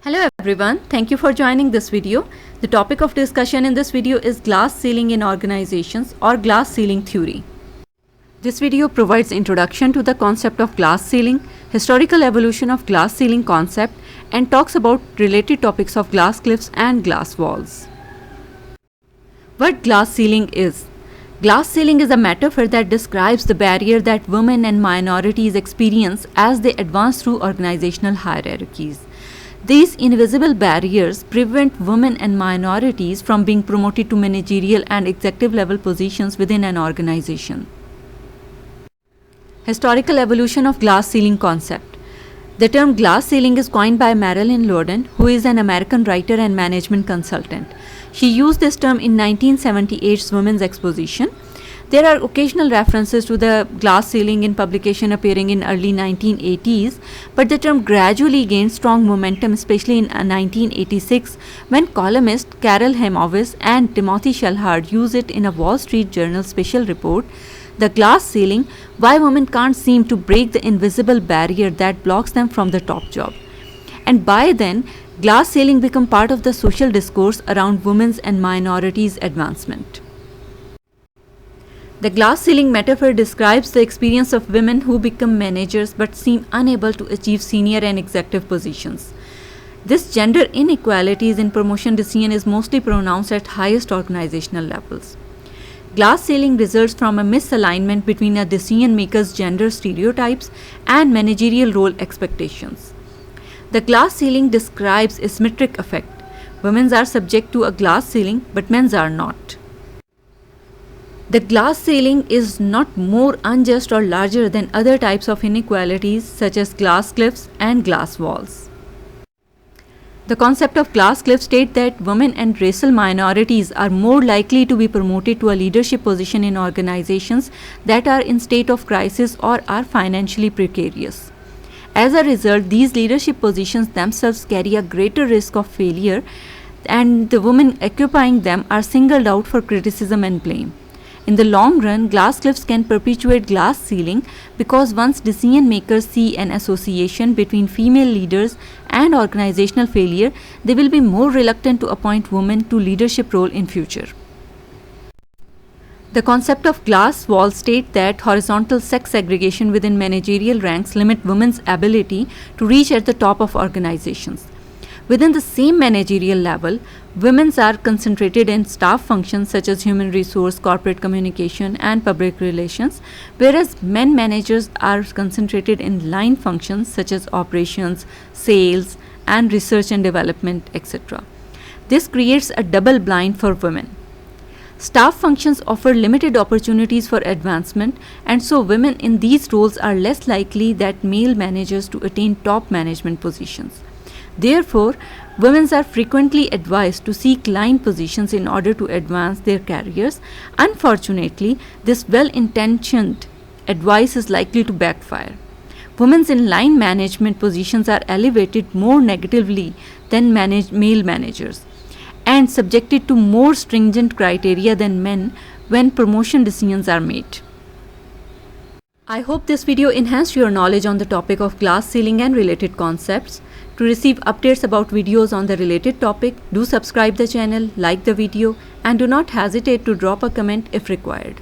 Hello everyone, thank you for joining this video. The topic of discussion in this video is glass ceiling in organizations or glass ceiling theory. This video provides introduction to the concept of glass ceiling, historical evolution of glass ceiling concept, and talks about related topics of glass cliffs and glass walls. What glass ceiling is? Glass ceiling is a metaphor that describes the barrier that women and minorities experience as they advance through organizational hierarchies. These invisible barriers prevent women and minorities from being promoted to managerial and executive level positions within an organization. Historical evolution of glass ceiling concept. The term glass ceiling is coined by Marilyn Loden, who is an American writer and management consultant. She used this term in 1978's Women's Exposition. There are occasional references to the glass ceiling in publication appearing in early 1980s, but the term gradually gained strong momentum, especially in 1986 when columnist Carol Hemovitz and Timothy Shellhard used it in a Wall Street Journal special report, The Glass Ceiling: Why Women Can't Seem to Break the Invisible Barrier That Blocks Them from the Top Job. And by then, glass ceiling became part of the social discourse around women's and minorities' advancement. The glass ceiling metaphor describes the experience of women who become managers but seem unable to achieve senior and executive positions. This gender inequalities in promotion decision is mostly pronounced at highest organizational levels. Glass ceiling results from a misalignment between a decision maker's gender stereotypes and managerial role expectations. The glass ceiling describes a symmetric effect. Women are subject to a glass ceiling, but men are not. The glass ceiling is not more unjust or larger than other types of inequalities such as glass cliffs and glass walls. The concept of glass cliff states that women and racial minorities are more likely to be promoted to a leadership position in organizations that are in state of crisis or are financially precarious. As a result, these leadership positions themselves carry a greater risk of failure, and the women occupying them are singled out for criticism and blame. In the long run, glass cliffs can perpetuate glass ceiling because once decision makers see an association between female leaders and organizational failure, they will be more reluctant to appoint women to leadership role in future. The concept of glass wall states that horizontal sex segregation within managerial ranks limit women's ability to reach at the top of organizations. Within the same managerial level, women are concentrated in staff functions such as human resource, corporate communication, and public relations, whereas men managers are concentrated in line functions such as operations, sales, and research and development, etc. This creates a double blind for women. Staff functions offer limited opportunities for advancement, and so women in these roles are less likely than male managers to attain top management positions. Therefore, women are frequently advised to seek line positions in order to advance their careers. Unfortunately, this well-intentioned advice is likely to backfire. Women in line management positions are elevated more negatively than male managers and subjected to more stringent criteria than men when promotion decisions are made. I hope this video enhanced your knowledge on the topic of glass ceiling and related concepts. To receive updates about videos on the related topic, do subscribe the channel, like the video, and do not hesitate to drop a comment if required.